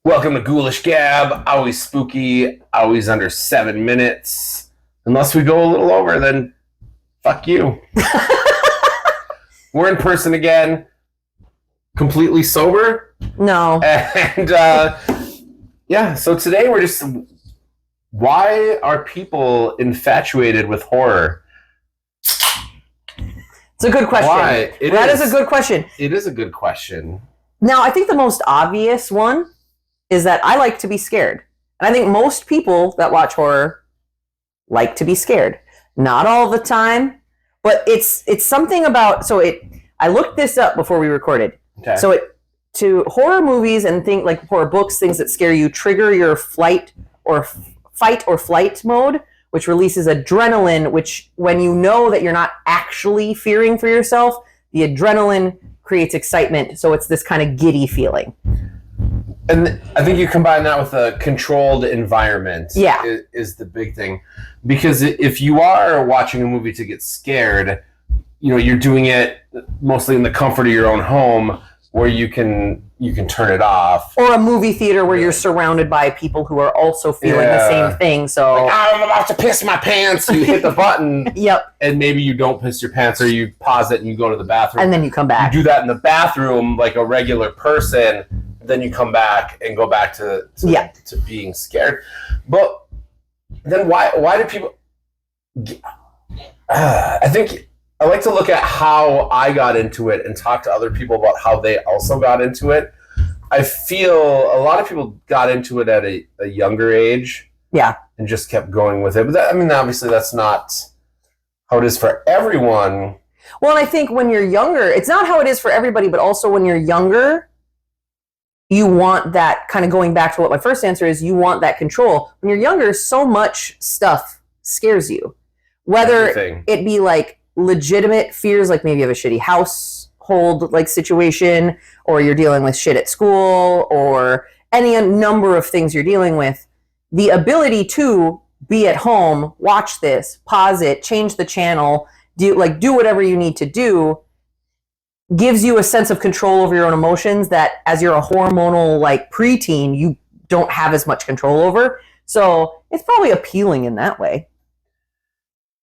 Welcome to Ghoulish Gab. Always spooky, always under 7 minutes. Unless we go a little over, then fuck you. We're in person again, completely sober. No. And yeah, so today we're just... Why are people infatuated with horror? It's a good question. Why? That is a good question. It is a good question. Now, I think the most obvious one is that I like to be scared. And I think most people that watch horror like to be scared. Not all the time, but it's something about... I looked this up before we recorded. Okay. To horror movies and horror books, things that scare you trigger your fight or flight mode, which releases adrenaline, which when you know that you're not actually fearing for yourself, the adrenaline creates excitement. So it's this kind of giddy feeling. And I think you combine that with a controlled environment. Yeah. Is the big thing. Because if you are watching a movie to get scared, you're doing it mostly in the comfort of your own home where you can turn it off. Or a movie theater where you're surrounded by people who are also feeling the same thing. So I'm about to piss my pants. You hit the button. Yep. And maybe you don't piss your pants, or you pause it and you go to the bathroom. And then you come back. You do that in the bathroom like a regular person. Then you come back and go back to being scared. But then why do people... I think I like to look at how I got into it and talk to other people about how they also got into it. I feel a lot of people got into it at a younger age. Yeah. And just kept going with it. But obviously that's not how it is for everyone. Well, and I think when you're younger, it's not how it is for everybody, but also when you're younger, you want that, kind of going back to what my first answer is, you want that control. When you're younger, so much stuff scares you. Whether it be like legitimate fears, like maybe you have a shitty household situation, or you're dealing with shit at school, or any number of things you're dealing with, the ability to be at home, watch this, pause it, change the channel, do whatever you need to do, gives you a sense of control over your own emotions that as you're a hormonal preteen, you don't have as much control over. So it's probably appealing in that way.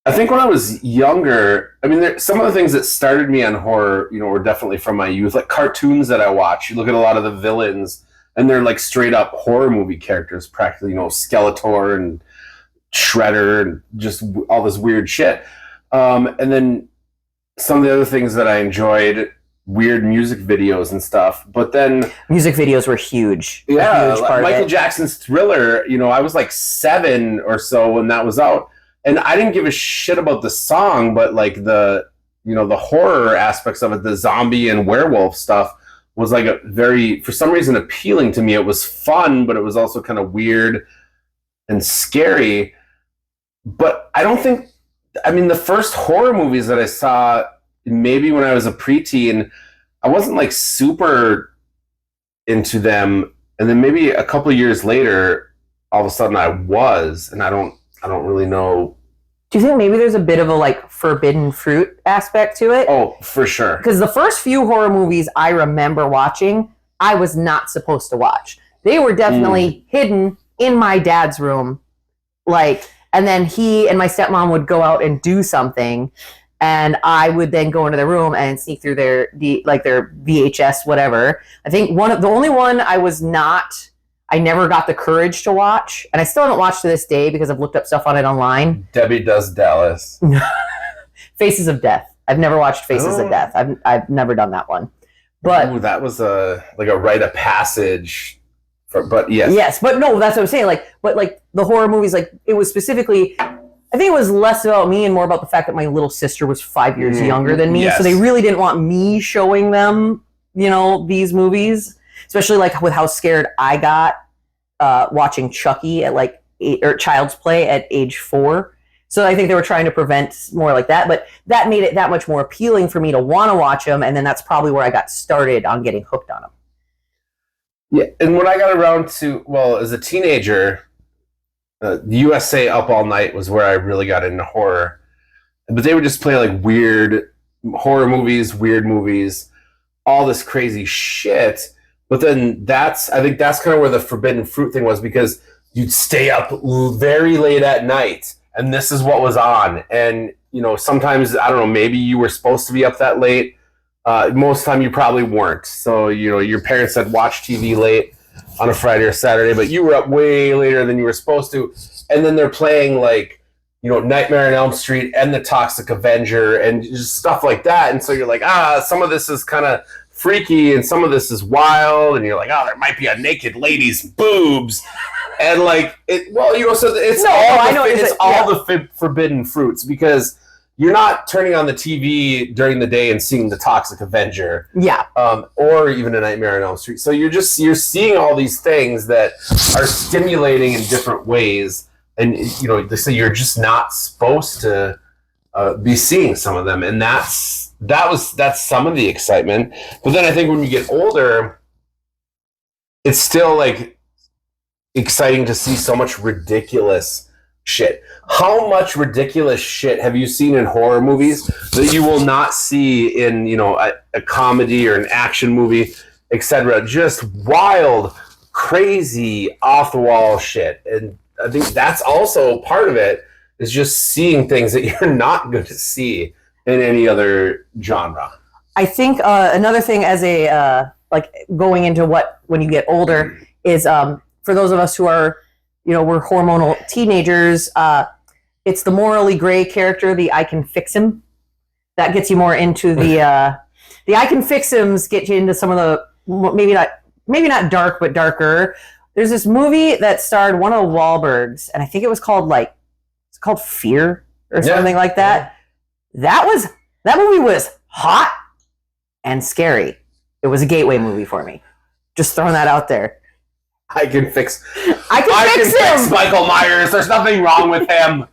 I think when I was younger, some of the things that started me on horror, were definitely from my youth, like cartoons that I watch. You look at a lot of the villains and they're straight up horror movie characters, practically, Skeletor and Shredder and just all this weird shit. And then some of the other things that I enjoyed, weird music videos and stuff. But then music videos were huge. Yeah, a huge part Michael of it. Jackson's Thriller. I was 7 or so when that was out, and I didn't give a shit about the song, but the the horror aspects of it, the zombie and werewolf stuff, was a very, for some reason, appealing to me. It was fun, but it was also kind of weird and scary. But I don't think... the first horror movies that I saw, maybe when I was a preteen, I wasn't super into them. And then maybe a couple of years later, all of a sudden I was, and I don't really know. Do you think maybe there's a bit of a forbidden fruit aspect to it? Oh, for sure. Because the first few horror movies I remember watching, I was not supposed to watch. They were definitely hidden in my dad's room. And then he and my stepmom would go out and do something, and I would then go into their room and sneak through their VHS, whatever. I think the only one I never got the courage to watch, and I still haven't watched to this day because I've looked up stuff on it online. Debbie Does Dallas. Faces of Death. I've never watched Faces of Death. I've never done that one. But that was a rite of passage. But yes. Yes, but no, that's what I'm saying. But the horror movies, it was specifically, I think it was less about me and more about the fact that my little sister was 5 years younger than me. Yes. So they really didn't want me showing them, these movies, especially with how scared I got watching Chucky at 8, or Child's Play at age 4. So I think they were trying to prevent more like that, but that made it that much more appealing for me to want to watch them. And then that's probably where I got started on getting hooked on them. Yeah, and when I got around to, as a teenager, USA Up All Night was where I really got into horror. But they would just play weird horror movies, weird movies, all this crazy shit. But then I think that's kind of where the forbidden fruit thing was, because you'd stay up very late at night and this is what was on. And, you know, sometimes, I don't know, maybe you were supposed to be up that late. Most of the time you probably weren't. So, you know, your parents said watch TV late on a Friday or Saturday, but you were up way later than you were supposed to. And then they're playing like, you know, Nightmare on Elm Street and The Toxic Avenger and just stuff like that. And so you're like, some of this is kind of freaky and some of this is wild. And you're like, there might be a naked lady's boobs. And like, so it's all the forbidden fruits, because you're not turning on the TV during the day and seeing The Toxic Avenger. Yeah. Or even A Nightmare on Elm Street. So you're seeing all these things that are stimulating in different ways. And, you know, they say you're just not supposed to be seeing some of them. And that's some of the excitement. But then I think when you get older, it's still like exciting to see so much ridiculous shit. How much ridiculous shit have you seen in horror movies that you will not see in, you know, a comedy or an action movie, etc.? Just wild, crazy, off the wall shit. And I think that's also part of it, is just seeing things that you're not going to see in any other genre. I think another thing as a like going into when you get older is for those of us who are, you know, we're hormonal teenagers, it's the morally gray character, the I can fix him. That gets you more into the I can fix hims, get you into some of the maybe not dark, but darker. There's this movie that starred one of the Wahlbergs, and I think it was called Fear or something like that. Yeah. That movie was hot and scary. It was a gateway movie for me. Just throwing that out there. I can fix him. Fix Michael Myers. There's nothing wrong with him.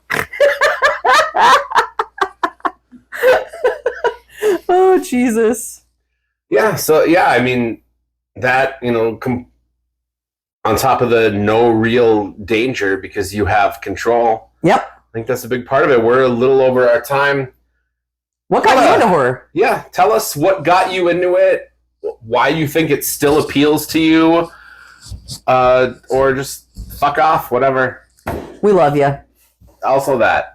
Oh, Jesus. Yeah. So, yeah, I mean, that, you know, on top of the no real danger because you have control. Yep. I think that's a big part of it. We're a little over our time. What got you into horror? Yeah. Tell us what got you into it, why you think it still appeals to you. Or just fuck off, whatever. We love you. Also that.